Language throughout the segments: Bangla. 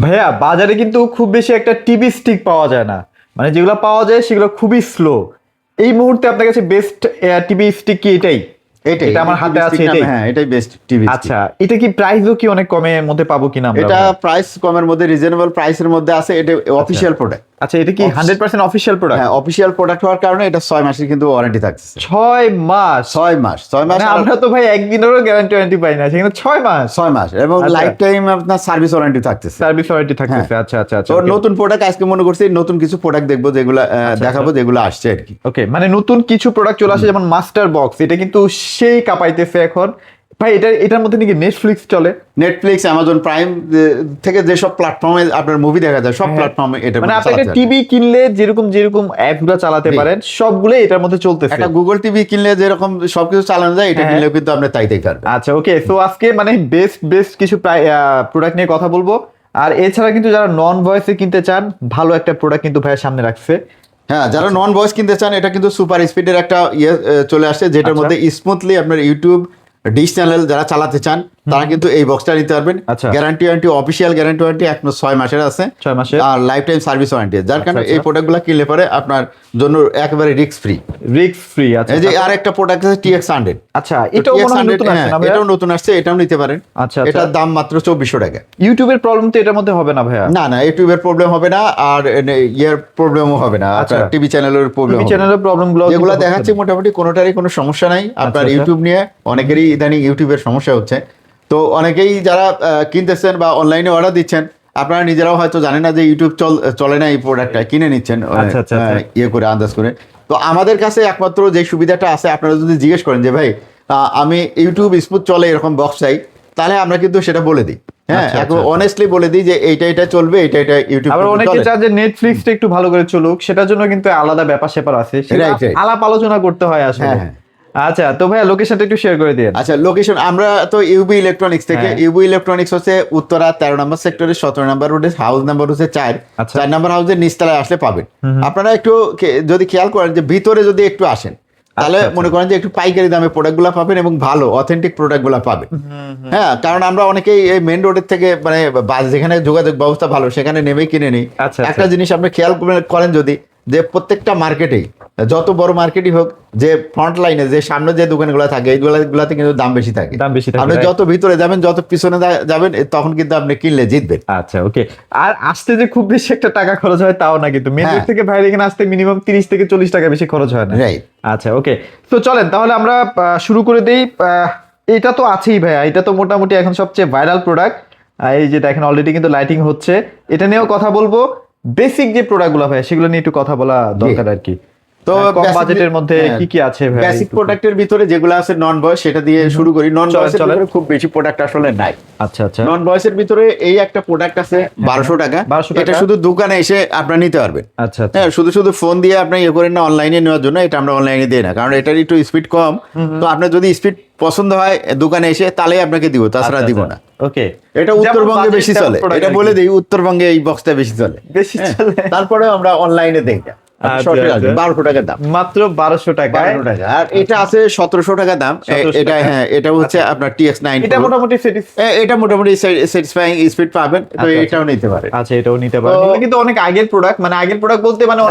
ভাইয়া বাজারে কিন্তু খুব বেশি একটা টিভি স্টিক পাওয়া যায় না, মানে যেগুলো পাওয়া যায় সেগুলো খুবই স্লো। এই মুহূর্তে আপনার কাছে বেস্ট টিভি স্টিক কি এটাই? এটা আমার হাতে আছে এটাই। হ্যাঁ, এটাই বেস্ট টিভি স্টিক। আচ্ছা, এটা কি প্রাইসও কি অনেক কমের মধ্যে পাবো কিনা আমরা? এটা প্রাইস কমের মধ্যে, রিজনেবল প্রাইসের মধ্যে আছে। এটা অফিশিয়াল প্রোডাক্ট। আচ্ছা, এটা কি 100% অফিশিয়াল প্রোডাক্ট? হ্যাঁ, অফিশিয়াল প্রোডাক্ট হওয়ার কারণে এটা 6 মাসের কিন্তু ওয়ারেন্টি থাকছে। 6 মাস? 6 মাস মানে আমরা তো ভাই একদিনেরও গ্যারান্টি ওয়ারেন্টি পাই না, সেখানে 6 মাস। 6 মাস এবং আচ্ছা। লাইফ টাইম আপনার সার্ভিস ওয়ারেন্টি থাকতেছে। সার্ভিস ওয়ারেন্টি থাকতেছে। আচ্ছা আচ্ছা আচ্ছা। তো নতুন প্রোডাক্ট আজকে মনে করছি নতুন কিছু প্রোডাক্ট দেখবো, যেগুলো দেখাবো, যেগুলো আসছে আর কি। ওকে, মানে নতুন কিছু প্রোডাক্ট চলে আসে, যেমন মাস্টার বক্স, এটা কিন্তু সেই কাঁপাইতেছে এখন ভাই। এটার মধ্যে নাকি নেটফ্লিক্স চলে? নেটফ্লিক্স, অ্যামাজন প্রাইম থেকে যেসব প্লাটফর্মে আপনার মুভি দেখা যায়, সব প্ল্যাটফর্মে এটা মানে আপনি একটা টিভি কিনলে যেরকম যেরকম অ্যাপগুলো চালাতে পারেন সবগুলো এটার মধ্যে চলতেছে। একটা গুগল টিভি কিনলে যেরকম সবকিছু চালানো যায়, এটা কিনলেও কিন্তু আপনি তাই পারবেন। আচ্ছা ওকে, সো আজকে মানে বেস্ট কিছু প্রোডাক্ট নিয়ে কথা বলবো। আর এছাড়া কিন্তু যারা নন ভয়েসে কিনতে চান, ভালো একটা প্রোডাক্ট কিন্তু ভাইয়ের সামনে রাখছে। হ্যাঁ, যারা নন ভয়েস কিনতে চান, এটা কিন্তু সুপার স্পিডের একটা চলে আসছে, যেটার মধ্যে স্মুথলি আপনার ইউটিউব ডিশ চ্যানেল যারা চালাতে চান তারা কিন্তু এই বক্সটা নিতে পারবেন। Guarantee warranty, official guarantee warranty এখন 6 মাসের আছে, 6 মাসের, আর লাইফ টাইম সার্ভিস ওয়ারেন্টি। যার কারণে এই প্রোডাক্টগুলো কিনলে পরে আপনার জন্য একেবারে রিস্ক ফ্রি। আচ্ছা, এই যে আর একটা প্রোডাক্ট আছে TX100। আচ্ছা, এটাও মনে হয় নতুন আসছে না ভাইয়া? এটাও নতুন আসছে, এটাও নিতে পারেন। আচ্ছা, এটার দাম মাত্র 2400 টাকা। ইউটিউবের প্রবলেম তো এটার মধ্যে হবে না ভাইয়া? না, ইউটিউবের প্রবলেম হবে না, আর ইয়ার প্রবলেমও হবে না, আপনার টিভি চ্যানেলের প্রবলেম হবে না। চ্যানেলের প্রবলেমগুলো যেগুলো দেখাচ্ছি মোটামুটি কোনোটারই কোনো সমস্যা নাই। আপনার ইউটিউব নিয়ে অনেকেরই ইদানিং ইউটিউবের সমস্যা হচ্ছে। তো অনেকেই যারা কিনতেছেন বা অনলাইনে অর্ডার দিচ্ছেন, আপনারা নিজেরাও হয়তো জানেন না যে ইউটিউব চলে না, এই প্রোডাক্টটা কিনে নিচ্ছেন ইয়ে করে, আন্দাজ করে। তো আমাদের কাছে একমাত্র যে সুবিধাটা আছে, আপনারা যদি জিজ্ঞেস করেন যে ভাই আমি ইউটিউব স্মুথ চলে এরকম বক্স চাই, তাহলে আমরা কিন্তু সেটা বলে দিই। হ্যাঁ, এখন অনেস্টলি বলে দিই যে এটা চলবে, এটা ইউটিউব। আবার অনেকে চায় যে নেটফ্লিক্সটা একটু ভালো করে চলুক, সেটার জন্য কিন্তু আলাদা ব্যাপার স্যাপার আছে, সেটা আলাপ আলোচনা করতে হয় আসলে। আচ্ছা, তো ভাইয়া লোকেশনটা একটু শেয়ার করে দিন। আচ্ছা, লোকেশন আমরা তো ইউবি ইলেকট্রনিক্স থেকে। ইউবি ইলেকট্রনিক্স হচ্ছে উত্তরা 13 নম্বর সেক্টরের 17 নম্বর রোডে, হাউস নাম্বার হচ্ছে 4 নম্বর হাউসের নিচতলায় আসলে পাবেন। আপনারা একটু যদি খেয়াল করেন যে ভিতরে যদি একটু আসেন, তাহলে মনে করেন যে একটু পাইকারি দামে প্রোডাক্টগুলো পাবেন এবং ভালো অথেন্টিক প্রোডাক্টগুলো পাবেন। হ্যাঁ, কারণ আমরা অনেকেই এই মেইন রোডের থেকে, মানে যেখানে যোগাযোগ ব্যবস্থা ভালো, সেখানে নেমেই কিনে নিই। একটা জিনিস আপনি খেয়াল করেন যদি, যে প্রত্যেকটা মার্কেটেই, যত বড় মার্কেটই হোক, যে ফ্রন্ট লাইনে যে সামনে যে দোকানগুলো থাকে, এইগুলাতে কিন্তু দাম বেশি থাকে। আপনি যত ভিতরে যাবেন, যত পিছনে যাবেন, তখন কিন্তু আপনি কিনলে জিতবেন। আচ্ছা ওকে। আর আসতে যে খুব বেশি একটা টাকা খরচ হয় তাও না, কিন্তু মেন রোড থেকে বাইরে এখানে আসতে মিনিমাম 30 থেকে 40 টাকা বেশি খরচ হয় না। রাইট। আচ্ছা ওকে, তো চলেন তাহলে আমরা শুরু করে দেই। এটা তো আছেই ভাইয়া, এটা তো মোটামুটি এখন সবচেয়ে ভাইরাল প্রোডাক্ট। এই যে দেখেন অলরেডি কিন্তু লাইটিং হচ্ছে, এটা নিয়েও কথা বলবো। বেসিক যে প্রোডাক্টগুলো ভাইয়া, সেগুলো নিয়ে একটু কথা বলা দরকার আর কি। তো কম বাজেটের মধ্যে কি আছে ভাই? বেসিক প্রোডাক্টের ভিতরে যেগুলো আছে নন ভয়েস, সেটা দিয়ে শুরু করি। নন ভয়েসের ভিতরে খুব বেশি প্রোডাক্ট আসলে নাই। আচ্ছা আচ্ছা। নন ভয়েসের ভিতরে এই একটা প্রোডাক্ট আছে 1200 টাকা। এটা শুধু দোকানে এসে আপনি নিতে পারবেন। আচ্ছা। হ্যাঁ, শুধু ফোন দিয়ে আপনি ইয়ে করেন না অনলাইনে নেওয়ার জন্য, এটা আমরা অনলাইনে দিই না, কারণ এটার একটু স্পিড কম। তো আপনার যদি স্পিড পছন্দ হয় দোকানে এসে, তাহলে আপনাকে দিব, তাছাড়া দিব না। ওকে, এটা উত্তরবঙ্গে বেশি চলে, এটা বলে দিই, উত্তরবঙ্গে এই বক্সটা বেশি চলে। তারপরে আমরা অনলাইনে দেই না। 1200 টাকার দাম, মাত্র 1200 টাকা। আর এটা আছে 1700 টাকা দাম। এটা হ্যাঁ, এটা হচ্ছে আপনার TX9। এটা মোটামুটি স্যাটিসফাইং স্পিড পাবেন, তো এটাও নিতে পারে। আচ্ছা, এটাও নিতে পারে, কিন্তু অনেক আগের প্রোডাক্ট, মানে আগের প্রোডাক্ট বলতে মানে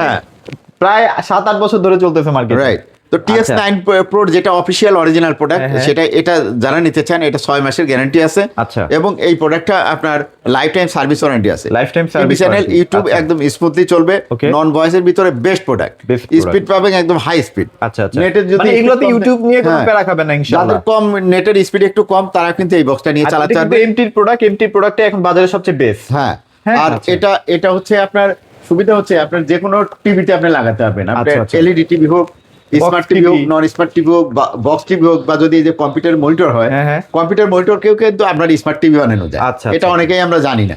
প্রায় 7-8 বছর ধরে চলতেছে মার্কেটে। রাইট। তো TX9 Pro যেটা অফিশিয়াল অরিজিনাল প্রোডাক্ট, সেটা এটা যারা নিতে চান, এটা 6 মাসের গ্যারান্টি আছে। আচ্ছা, এবং এই প্রোডাক্টটা আপনার লাইফ টাইম সার্ভিস ওয়ারেন্টি আছে। Life time service channel YouTube একদম স্মুথলি চলবে। নন ভয়েসের ভিতরে বেস্ট প্রোডাক্ট, স্পিড পাবেন একদম হাই স্পিড। আচ্ছা, নেটের যদি এগুলোতে ইউটিউব নিয়ে কোনো প্যারা খাবেন না ইনশাআল্লাহ। যাদের কম নেটের স্পিড একটু কম, তারা কিন্তু এই বক্সটা নিয়ে চালাতে পারবে। এমটি প্রোডাক্টটা এখন বাজারে সবচেয়ে বেস্ট। হ্যাঁ, আর এটা হচ্ছে আপনার সুবিধা হচ্ছে আপনার যে কোনো টিভিতে আপনি লাগাতে পারবেন। আপনার এলইডি টিভি হোক, স্মার্ট টিভি হোক, নন স্মার্ট টিভি হোক, বক্স টিভি হোক, বা যদি এই যে কম্পিউটার মনিটর হয়, কম্পিউটার মনিটরকেও কিন্তু আপনার স্মার্ট টিভি বানানো যায়। এটা অনেকেই আমরা জানি না।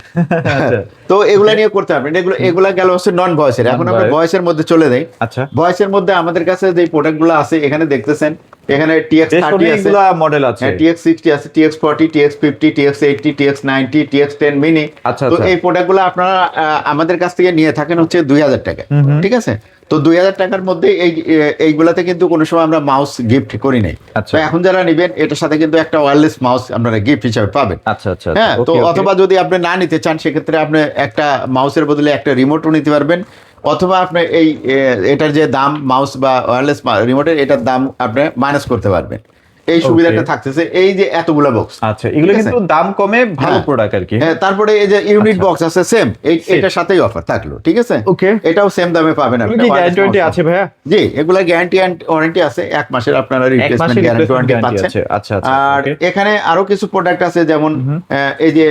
তো এগুলা নিয়ে করতে পারবেন। এগুলা গেল হচ্ছে নন ভয়েসের। এখন আমরা ভয়েসের মধ্যে চলে যাই। ভয়েসের মধ্যে আমাদের কাছে যে প্রোডাক্টগুলো আছে, এখানে দেখতেছেন, এখানে TX30 আছে, মডেল আছে, TX60 আছে, TX40, TX50, TX80, TX90, TX10 mini. তো এই প্রোডাক্টগুলো আপনারা আমাদের কাছ থেকে নিয়ে থাকেন হচ্ছে 2000 টাকা। ঠিক আছে, তো 2000 টাকার মধ্যে এইগুলাতে কিন্তু কোনো সময় আমরা মাউস গিফট করি নাই। আচ্ছা। তো এখন যারা নেবেন এটার সাথে কিন্তু একটা ওয়্যারলেস মাউস আপনারা গিফট হিসাবে পাবেন। আচ্ছা আচ্ছা হ্যাঁ, তো okay, okay. অথবা যদি আপনি না নিতে চান সেক্ষেত্রে আপনি একটা মাউসের বদলে একটা রিমোটও নিতে পারবেন, অথবা আপনি এটার যে দাম মাউস বা ওয়্যারলেস রিমোটের এটার দাম আপনি মাইনাস করতে পারবেন। এই সুবিধাটা থাকতেছে এই যে এতগুলা বক্স। আচ্ছা, এগুলো কিন্তু দাম কমে ভালো প্রোডাক্ট আর কি। হ্যাঁ, তারপরে এই যে ইউনিট বক্স আছে সেম এটার সাথেই অফার থাকলো, ঠিক আছে? ওকে, এটাও সেম দামে পাবেন আপনি। কি গ্যারান্টি ওয়ারেন্টি আছে ভাইয়া? জি, এগুলা গ্যারান্টি এন্ড ওয়ারেন্টি আছে, 1 মাসের আপনারা রিপ্লেসমেন্ট গ্যারান্টি ওয়ারেন্টি পাচ্ছেন। আচ্ছা আচ্ছা। আর এখানে আরো কিছু প্রোডাক্ট আছে, যেমন এই যে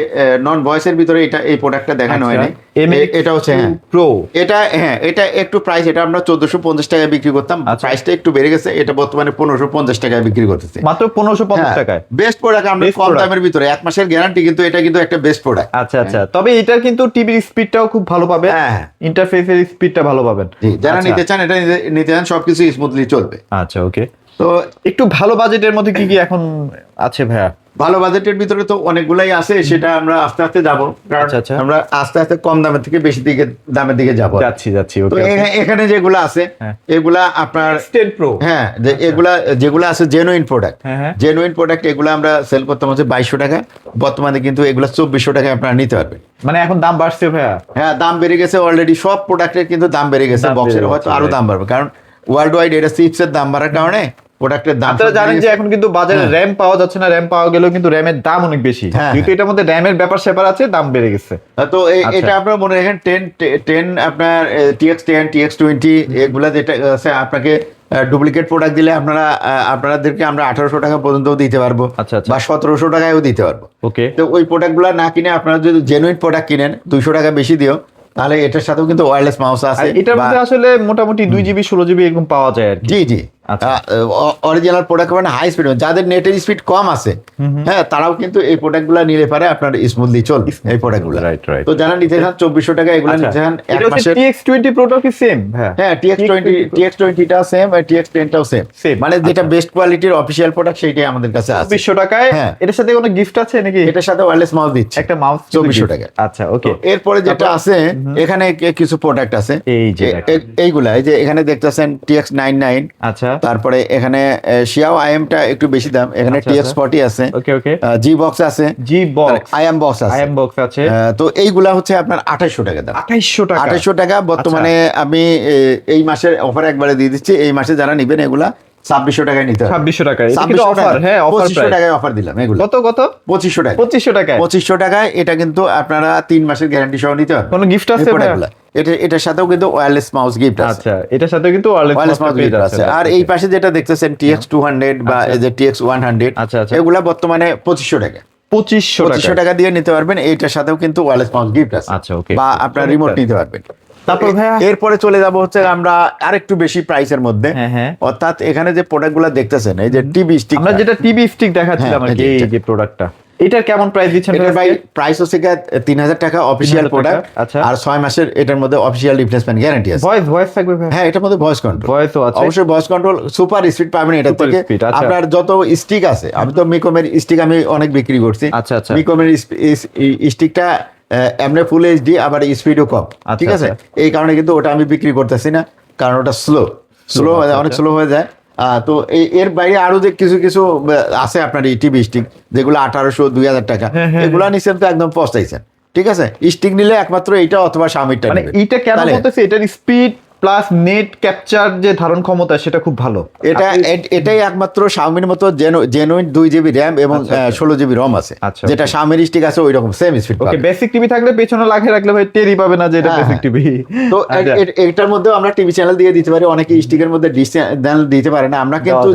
নন ভয়েসের ভিতরে এই প্রোডাক্টটা দেখানো হয়নি, এটা হচ্ছে প্রো। এটা একটু প্রাইস, এটা আমরা 1450 টাকায় বিক্রি করতাম, প্রাইসটা একটু বেড়ে গেছে, এটা বর্তমানে 1550 টাকায় বিক্রি করতেছে, মাত্র 1550 টাকায়। বেস্ট প্রোডাক্ট আমরা কম দামের ভিতরে, 1 মাসের গ্যারান্টি, কিন্তু এটা কিন্তু একটা বেস্ট প্রোডাক্ট। আচ্ছা আচ্ছা, তবে এটার কিন্তু টিভির স্পিডটাও খুব ভালো পাবে, ইন্টারফেসের স্পিডটা ভালো পাবেন। যারা নিতে চান এটা নিতে চান, সবকিছু স্মুথলি চলবে। আচ্ছা ওকে, তো একটু ভালো বাজেটের মধ্যে কি কি এখন আছে ভাইয়া? ভালো বাজেটের ভিতরে তো অনেকগুলাই আছে, সেটা আমরা আস্তে আস্তে যাবো, কারণ আমরা আস্তে আস্তে কম দামের থেকে বেশি দামের দিকে যাবো। যাচ্ছি তো এখানে যেগুলো আছে এগুলা আপনার X10 Pro, হ্যাঁ, যেগুলা আছে জেনুইন প্রোডাক্ট, জেনুইন প্রোডাক্ট এগুলো আমরা সেল করতাম হচ্ছে 2200 টাকা, বর্তমানে কিন্তু এগুলা 2400 টাকায় আপনারা নিতে পারবেন। মানে এখন দাম বাড়ছে ভাইয়া? হ্যাঁ, দাম বেড়ে গেছে অলরেডি, সব প্রোডাক্টের কিন্তু দাম বেড়ে গেছে, বক্সের হয়তো আরো দাম বাড়বে, কারণ ওয়ার্ল্ড ওয়াইড এটা চিপসের দাম বাড়ার কারণে প্রোডাক্টের দাম। আপনারা জানেন যে এখন কিন্তু বাজারে র্যাম পাওয়া যাচ্ছে না, র্যাম পাওয়া গেলেও কিন্তু র্যামের দাম অনেক বেশি, যেহেতু এটার মধ্যে র্যামের ব্যাপার স্যাপার আছে, দাম বেড়ে গেছে। তো এটা আপনারা মনে রাখেন 10 আপনার TX10 TX20 এগুলা যেটা আছে, আপনাকে ডুপ্লিকেট প্রোডাক্ট দিলে আপনাদেরকে আমরা 1800 টাকা পর্যন্ত দিতে পারবো, বা 1700 টাকায়ও দিতে পারবো। ওকে, তো ওই প্রোডাক্টগুলো না কিনে আপনারা যদি জেনুইন প্রোডাক্ট কিনেন 200 টাকা বেশি দিও, তাহলে এটার সাথেও কিন্তু ওয়্যারলেস মাউস আছে। এটার মধ্যে আসলে মোটামুটি 2GB 16GB এরকম পাওয়া যায় আর কি। জি অরিজিনাল প্রোডাক্ট মানে হাই স্পিড, যাদের নেটের স্পিড কম আছে হ্যাঁ, তারাও কিন্তু এই প্রোডাক্টগুলো নিলে পারে আপনার স্মুথলি চলবে এই প্রোডাক্টগুলো। তো যারা নিতে চান 2400 টাকা এগুলো নিতে চান, এক মাসের। TX20 Pro কি সেম? হ্যাঁ, TX20 টাও সেম আর TX10 টাও সেম, মানে যেটা বেস্ট কোয়ালিটির অফিশিয়াল প্রোডাক্ট সেটাই আমাদের কাছে আছে 2400 টাকায়। এটার সাথে কোনো গিফট আছে নাকি? এটার সাথে ওয়্যারলেস মাউস দিচ্ছে, একটা মাউস 2400 টাকা। আচ্ছা ওকে, এরপরে যেটা আছে এখানে কিছু প্রোডাক্ট আছে, এই যে এইগুলা, এই যে এখানে দেখতেছেন TX99, আচ্ছা, তারপরে এখানে শিয়াও আইএমটা একটু বেশি দাম, এখানে TX40 আছে, ওকে ওকে, জি বক্স আছে, আইএম বক্স আছে। তো এইগুলা হচ্ছে আপনার 2800 টাকা দাম। 2800 টাকা বর্তমানে। আমি এই মাসের অফার একবারে দিয়ে দিচ্ছি, এই মাসে যারা নেবেন এগুলা 2600 টাকায় নিতে হবে। 2600 টাকায় এটা কিন্তু অফার। হ্যাঁ, অফার 2500 টাকায় অফার দিলাম এগুলো। কত 2500 টাকা। 2500 টাকায় এটা কিন্তু আপনারা 3 মাসের গ্যারান্টি সহ নিতে হবে। কোনো গিফট আছে ভাইয়া? এটার সাথেও কিন্তু ওয়্যারলেস মাউস গিফট আছে। আচ্ছা, এটার সাথে কিন্তু ওয়্যারলেস মাউস গিফট আছে। আর এই পাশে যেটা দেখতেছেন TX200 বা এই যে TX100, এগুলা বর্তমানে 2500 টাকা। 2500 টাকা দিয়ে নিতে পারবেন, এইটার সাথেও কিন্তু ওয়্যারলেস মাউস গিফট আছে। আচ্ছা ওকে, বা আপনার রিমোট নিতে পারবেন। তারপর ভাইয়া এরপরে চলে যাব হচ্ছে আমরা আরেকটু বেশি প্রাইসের মধ্যে, অর্থাৎ এখানে যে প্রোডাক্টগুলো দেখতেছেন, এই যে টিভি স্টিক, আমরা যেটা টিভি স্টিক দেখাচ্ছিলাম আর কি, এই যে প্রোডাক্টটা, এটার কেমন প্রাইস দিচ্ছেন? এটার ভাই প্রাইস হচ্ছে 3000 টাকা অফিশিয়াল প্রোডাক্ট, আর 6 মাসের এটার মধ্যে অফিশিয়াল রিপ্লেসমেন্ট গ্যারান্টি আছে। ভয়েস থাকবে ভাই? হ্যাঁ, এটার মধ্যে ভয়েস কন্ট্রোল, ভয়েসও আছে, অবশ্যই ভয়েস কন্ট্রোল, সুপার স্পিড পাবেন এটা থেকে। আপনার যত স্টিক আছে, আমি তো মিকোমের স্টিক আমি অনেক বিক্রি করছি। আচ্ছা, মিকোমের স্টিকটা এমনি ফুল এইচডি, আবার স্পিডও কম, ঠিক আছে? এই কারণে কিন্তু ওটা আমি বিক্রি করতেছি না, কারণ ওটা স্লো হয়ে যায়, অনেক স্লো হয়ে যায়। তো এর বাইরে আরো যে কিছু আছে আপনার এই টিভি স্টিক, যেগুলো 1800-2000 টাকা, এগুলা নিছেন তো একদম পস্তাইছেন, ঠিক আছে? স্টিক নিলে একমাত্র এইটা অথবা শাওমিটা মানে নেবেন। এইটা কেন বলতেছে, এটার স্পিড প্লাস নেট ক্যাপচার যে ধারণ ক্ষমতা সেটা খুব ভালো। এটাই একমাত্র শাওমির মতো জেনুইন 2GB র্যাম এবং 16GB রম আছে, যেটা শাওমির স্টিক আছে ওই রকম সেম স্পিড পাবে। বেসিক টিভি থাকলে পেছনে লাগিয়ে রাখলে ভাই টেরই পাবে না যে এটা বেসিক টিভি। তো এটার মধ্যে আমরা টিভি চ্যানেল দিয়ে দিতে পারি, অনেকে স্টিকের মধ্যে ডিশ চ্যানেল দিতে পারে না, আমরা কিন্তু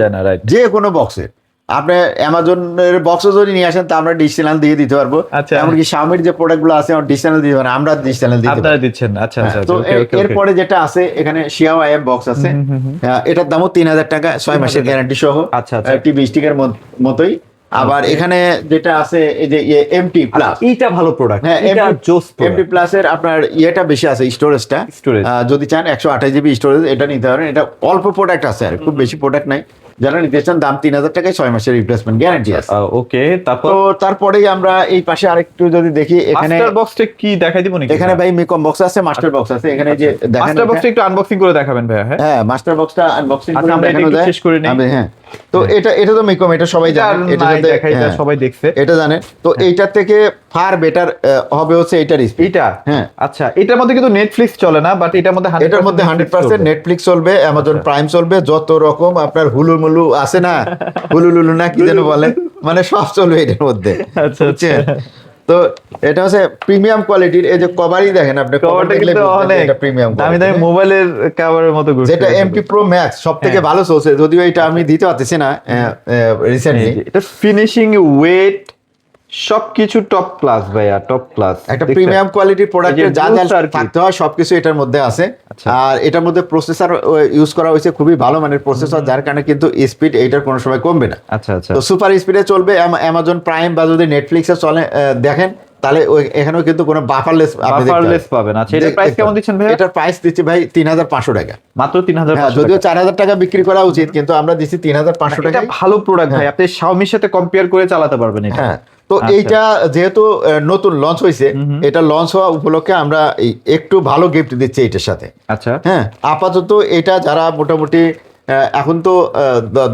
যে কোনো বক্সে, আপনি অ্যামাজনের বক্সও যদি নিয়ে আসেন তা আমরা ডিশ চ্যানেল দিয়ে দিতে পারবো। এমনকি শাওমির যে প্রোডাক্টগুলো আছে ডিশ চ্যানেল দিতে পারেন, আমরা ডিশ চ্যানেল দিচ্ছেন। আচ্ছা, তো এরপরে যেটা আছে এখানে শিয়াও আইএম বক্স আছে, এটার দামও 3000 টাকা, 6 মাসের গ্যারান্টি সহ, টিভি স্টিকের মতোই। আবার এখানে যেটা আছে এই যে এমটি প্লাস, এইটা ভালো প্রোডাক্ট। হ্যাঁ, এমটি প্লাস এর আপনার ইয়েটা বেশি আছে, স্টোরেজটা যদি চান 128GB স্টোরেজ, এটা নিতে পারেন। এটা অল্প প্রোডাক্ট আছে, আর খুব বেশি প্রোডাক্ট নাই, যারা নিতে চান দাম 3000 টাকায় 6 মাসের রিপ্লেসমেন্ট গ্যারান্টি আছে। ওকে, তারপর তো তারপরেই আমরা এই পাশে আরেকটু যদি দেখি, এখানে মাস্টার বক্সটা কি দেখাই দিব নাকি? এখানে ভাই মিকম বক্স আছে, মাস্টার বক্স আছে, এখানে যে দেখেন মাস্টার বক্সটা একটু আনবক্সিং করে দেখাবেন ভাইয়া। হ্যাঁ, হ্যাঁ মাস্টার বক্সটা আনবক্সিং আচ্ছা, করে আমরা এটা দেখানো একটু যায়। শেষ করে নেই। হ্যাঁ, তো এটা তো মিকম, এটা সবাই জানে, এটা দেখাই, এটা সবাই দেখছে, এটা জানে। তো এইটার থেকে ফার বেটার হবে হচ্ছে এটার স্পিড। এটা হ্যাঁ, আচ্ছা, এটার মধ্যে কিন্তু নেটফ্লিক্স চলে না, বাট এটার মধ্যে এটার মধ্যে 100% নেটফ্লিক্স চলবে, অ্যামাজন প্রাইম চলবে, যত রকম আপনার হুলু মুলু আছে না, হুলু লুলু না কি যেন বলে, মানে সব চলবে এটার মধ্যে। আচ্ছা, বুঝছেন? তো এটা হচ্ছে প্রিমিয়াম কোয়ালিটির। এই যে কভারই দেখেন আপনি, কভার দেখলে এটা প্রিমিয়াম দামি দামি মোবাইলের কভারের মতো ঘুরছে। যেটা এমটি প্রো ম্যাক্স সব থেকে ভালো চলছে, যদিও এটা আমি দিতে পারতেছি না রিসেন্টলি। এটা ফিনিশিং, ওয়েট সবকিছু টপ ক্লাস ভাইয়া, টপ ক্লাস। একটা প্রিমিয়াম কোয়ালিটির প্রোডাক্টের যা যা আর কি। থাকতে হয় সবকিছু এটার মধ্যে আছে। আচ্ছা। আর এটার মধ্যে প্রসেসর ইউজ করা হয়েছে খুবই ভালো মানের প্রসেসর, যার কারণে কিন্তু স্পিড এইটার কোনো সময় কমবে না। আচ্ছা আচ্ছা, তো সুপার স্পিডে চলবে। অ্যামাজন প্রাইম বা যদি নেটফ্লিক্সে চলে দেখেন, তাহলে এখানেও কিন্তু কোনো বাফারলেস বাফারলেস পাবেন। আচ্ছা, এটার প্রাইস কেমন দিচ্ছেন ভাইয়া? এটার প্রাইস দিচ্ছি ভাই 3500 টাকা, মাত্র 3500 হ্যাঁ, যদিও 4000 টাকা বিক্রি করা উচিত, কিন্তু আমরা দিচ্ছি 3500 এটা টাকা। ভালো প্রোডাক্ট ভাই, আপনি Xiaomi-র সাথে কম্পেয়ার করে চালাতে পারবেন এটা। হ্যাঁ, তো আচ্ছা। এইটা যেহেতু নতুন লঞ্চ হয়েছে, এটা লঞ্চ হওয়া উপলক্ষে আমরা একটু ভালো গিফট দিচ্ছি এটার সাথে। আচ্ছা, হ্যাঁ, আপাতত এটা যারা মোটামুটি এখন তো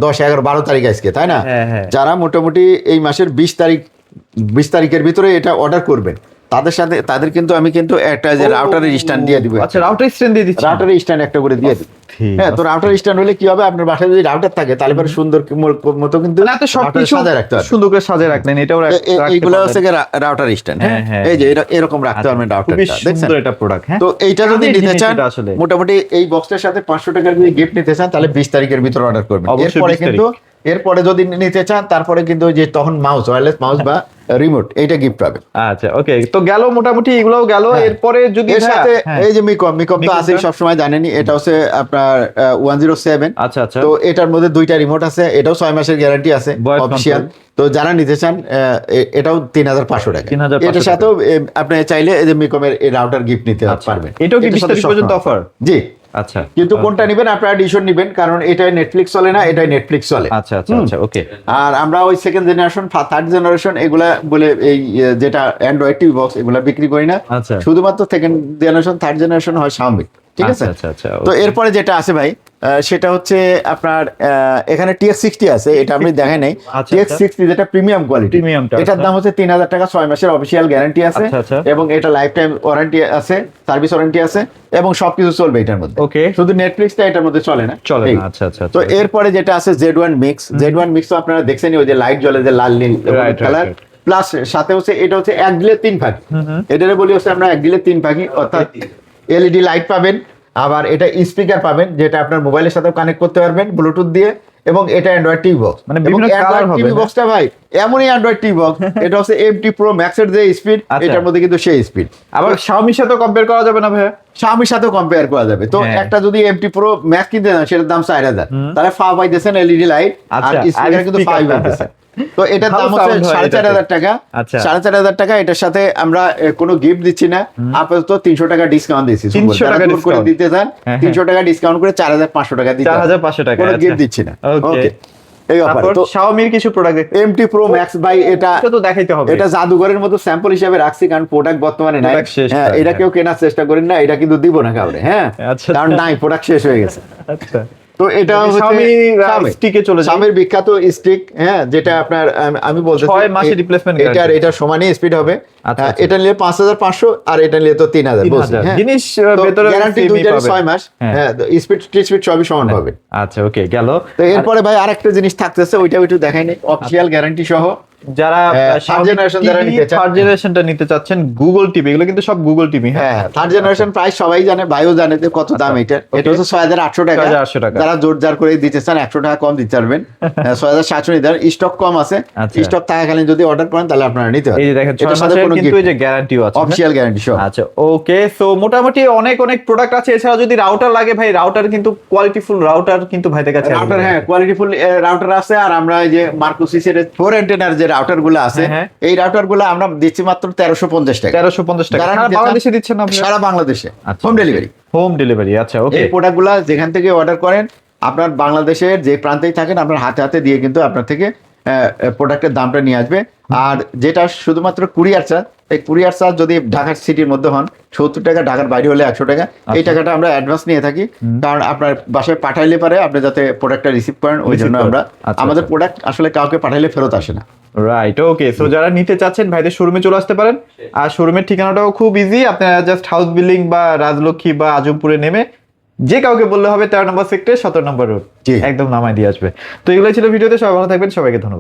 10, 11, 12 তারিখ আজকে, তাই না? হ্যাঁ, হ্যাঁ। যারা মোটামুটি এই মাসের 20 তারিখের ভিতরে এটা অর্ডার করবেন, তাদের কিন্তু আমি কিন্তু একটা যে রাউটারের স্ট্যান্ড দিয়ে দিব। আচ্ছা, রাউটার স্ট্যান্ড দিয়ে দিচ্ছি। রাউটারের স্ট্যান্ড একটা করে দিয়ে দিব। ঠিক হ্যাঁ, তো রাউটার স্ট্যান্ড হলে কি হবে, আপনার বাসায় যদি রাউটার থাকে তাহলে পরে সুন্দর মতো কিন্তু মানে এত সবকিছু সাজায় রাখতে হবে। সুন্দর করে সাজিয়ে রাখলেন, এটাও এইগুলো হচ্ছে রাউটার স্ট্যান্ড। হ্যাঁ, হ্যাঁ। এই যে এরকম রাখতে পারবেন খুবই রাউটারটা, দেখছেন? সুন্দর এটা প্রোডাক্ট। হ্যাঁ, তো এইটা যদি কাজের নিতে জিনিস চান, এটা আসলে। মোটামুটি এই বক্সটার সাথে 500 টাকার যদি গিফট নিতে চান, তাহলে 20 তারিখের ভিতর অর্ডার করবেন। অবশ্যই এরপরে 20 কিন্তু এরপরে যদি নিতে চান, তারপরে কিন্তু ওই যে তখন মাউস, ওয়্যারলেস মাউস বা রিমোট, এইটা গিফট পাবেন। আচ্ছা, ওকে, তো গেল মোটামুটি এগুলোও গেল। হ্যাঁ। এরপরে যদি এর সাথে হ্যাঁ। এই যে মিকম তো আছেই, সবসময় জানেনি, এটা হচ্ছে আপনার 107। আচ্ছা আচ্ছা, তো এটার মধ্যে 2টা রিমোট আছে, এটাও 6 মাসের গ্যারান্টি আছে Voice অফিশিয়াল। তো যারা নিতে চান এটাও 3500 টাকা। 3500 এটার সাথেও আপনি চাইলে এই যে মিকমের এই রাউটার গিফট নিতে পারবেন। এটাও কি এটার 20 সাথে তারিখ সব পর্যন্ত সময়। অফার? জি, আচ্ছা, কিন্তু কোনটা নেবেন আপনারা ডিশন নেবেন, কারণ এটাই নেটফ্লিক্স চলে না, এটাই নেটফ্লিক্স চলে। আচ্ছা আচ্ছা আচ্ছা, ওকে। আর আমরা ওই সেকেন্ড জেনারেশন, থার্ড জেনারেশন এগুলা বলে এই যেটা অ্যান্ড্রয়েড টিভি বক্স এগুলা বিক্রি করি না। আচ্ছা। শুধুমাত্র সেকেন্ড জেনারেশন, থার্ড জেনারেশন হয় Xiaomi, ঠিক আছে? আচ্ছা আচ্ছা, তো এরপরে যেটা আছে ভাই, সেটা হচ্ছে আপনার এখানে TX60 আছে, এটা আমি দেখাই নাই। আচ্ছা, TX60 যেটা প্রিমিয়াম কোয়ালিটি, প্রিমিয়ামটা, এটার দাম হচ্ছে 3000 টাকা, 6 মাসের অফিসিয়াল গ্যারান্টি আছে, আচ্ছা, আচ্ছা। এবং এটা লাইফ টাইম ওয়ারেন্টি আছে, সার্ভিস ওয়ারেন্টি আছে, এবং সবকিছু চলবে এটার মধ্যে। ওকে। শুধু নেটফ্লিক্সটা এটার মধ্যে চলে না। চলে এই। না, আচ্ছা আচ্ছা। তো এরপরে যেটা আছে Z1 মিক্স। Z1 মিক্স তো আপনারা দেখছেনই, ওই যে লাইট জ্বলে, যে লাল নীল Right, কালার, right. প্লাস সাথে হচ্ছে এটা হচ্ছে 1 ডিলে 3 পাখি। এটারে বলি হচ্ছে আমরা 1 ডিলে 3 পাখি, অর্থাৎ এলইডি লাইট পাবেন, আবার এটা স্পিকার পাবেন যেটা আপনার মোবাইলের সাথে কানেক্ট করতে পারবেন ব্লুটুথ দিয়ে, এবং এটা অ্যান্ড্রয়েড টিভি বক্স। মানে বিভিন্ন কালার হবে। টিভি বক্সটা ভাই এমনই অ্যান্ড্রয়েড টিভি বক্স, এটা হচ্ছে MT Pro Max এর যে স্পিড, আচ্ছা। এটার মধ্যে কিন্তু সেই স্পিড। আবার Xiaomi-র সাথে কম্পেয়ার করা যাবে না ভাইয়া? Xiaomi-র সাথেও কম্পেয়ার করা যাবে। তো হ্যাঁ। একটা যদি MT Pro Max কিনতে যান, সেটার দাম 4000, তাহলে ফা পাইতেছেন এলইডি লাইট, আর আচ্ছা, স্পিকার কিন্তু speaker 5 পাইতেছেন। তো এটার ভালো দাম হচ্ছে sound হয় 4500 টাকা। আচ্ছা। 4500 টাকা। এটার সাথে আমরা কোনো গিফট দিচ্ছি না, আপাতত 300 টাকা ডিসকাউন্ট দিচ্ছি। 300 টাকা যারা জোর করে discount। দিতে চান, হ্যাঁ, 300 টাকা ডিসকাউন্ট করে 4500 টাকা দিতে হবে। 4500 টাকা, কোনো আচ্ছা। গিফট দিচ্ছি না। Okay। ওকে, এই ব্যাপার। তারপর তো Xiaomi-র কিছু প্রোডাক্ট MT Pro Max ভাই, এটা তো দেখাইতে হবে। এটা জাদুঘরের মতো স্যাম্পল হিসেবে রাখছি, কারণ প্রোডাক্ট বর্তমানে নাই। Product শেষ হ্যাঁ, প্রায়, এটা হ্যাঁ। কেউ কেনার চেষ্টা করেন না, এটা কিন্তু দিব না কাউরে। হ্যাঁ, আচ্ছা। কারণ নাই, প্রোডাক্ট শেষ হয়ে গেছে। আচ্ছা, তো এটা হচ্ছে Xiaomi স্টিকে চলে যায়। Xiaomi-র বিখ্যাত স্টিক, হ্যাঁ, যেটা আপনার আমি বলতেছি 6 মাসের replacement guarantee। এটা সমানই স্পিড হবে। আচ্ছা, হ্যাঁ, আচ্ছা। এটা নিলে 5500, আর এটা নিলে তো 3000 বলছি। 3000 হ্যাঁ, জিনিস তো ভেতরে গ্যারান্টি same-ই দুইটারই পাবেন। 6 মাস। হ্যাঁ। হ্যাঁ, স্পিড সবই সমান পাবেন। আচ্ছা, ওকে, গেল। তো এরপরে ভাই আরেকটা জিনিস থাকতেছে, ওইটা একটু দেখাই নেই, অফিশিয়াল গ্যারান্টি সহ। যারা third generation যারা নিতে চান, থার্ড জেনারেশনটা নিতে চাচ্ছেন, গুগল টিভি, এগুলো কিন্তু সব গুগল টিভি। হ্যাঁ, থার্ড জেনারেশন প্রাইস সবাই জানে, ভাইও জানে যে কত দাম এটা। এটা হচ্ছে 6800 টাকা। 6800 টাকা। যারা জোর জার করে দিতে চান 100 টাকা কম দিতে পারবেন। 6700 নিতে পারেন, স্টক কম আছে। আচ্ছা। স্টক থাকাকালীন যদি অর্ডার করেন তাহলে আপনারা নিতে পারেন। এই যে দেখেন, 6 এটার সাথে মাসের কোনো কিন্তু এই যে গ্যারান্টিও আছে। অফিশিয়াল গ্যারান্টি সহ। আচ্ছা, ওকে, সো মোটামুটি অনেক প্রোডাক্ট আছে। এছাড়া যদি রাউটার লাগে ভাই, রাউটার কিন্তু কোয়ালিটিফুল রাউটার কিন্তু ভাইদের কাছে রাউটার, হ্যাঁ, কোয়ালিটিফুল রাউটার আছে। আর আমরা এই যে মার্কোসিস এর 4 অ্যান্টেনার যে রাউটার গুলো আছে, হ্যাঁ। এই রাউটার গুলো আমরা দিচ্ছি মাত্র 1350 টাকা। 1350 টাকা। যারা সারা নিতে চান, বাংলাদেশে দিচ্ছেন না ভাই? সারা বাংলাদেশে আচ্ছা, হোম ডেলিভারি। হোম ডেলিভারি, আচ্ছা, ওকে। এই প্রোডাক্টগুলো যেখান থেকে অর্ডার করেন আপনার বাংলাদেশের যে প্রান্তেই থাকেন আপনার হাতে হাতে দিয়ে কিন্তু আপনার থেকে প্রোডাক্টের দামটা নিয়ে আসবে। আর যেটা শুধুমাত্র কুরিয়ার চার্জ, এই কুরিয়ার চার্জ যদি ঢাকার সিটির মধ্যে হন 70 টাকা, ঢাকার বাইরে হলে 100 টাকা। এই টাকাটা আমরা অ্যাডভান্স নিয়ে থাকি, কারণ আপনার বাসায় পাঠাইলে পারে আপনি যাতে প্রোডাক্টটা রিসিভ করেন, ওই জন্য আমরা আমাদের প্রোডাক্ট আসলে কাউকে পাঠাইলে ফেরত আসে না। রাইট, ওকে। সো যারা নিতে চাচ্ছেন ভাইদের শোরুমে চলে আসতে পারেন। আর শোরুমের ঠিকানাটাও খুব ইজি, আপনারা জাস্ট হাউস বিল্ডিং বা রাজলক্ষ্মী বা আজমপুরে নেমে যে কাউকে বললে হবে 13 নম্বর সেক্টর 17 নম্বর রোড, একদম নামায় দিয়ে আসবে। তো এগুলোই ছিল ভিডিওতে, সবাই ভালো থাকবেন, সবাইকে ধন্যবাদ।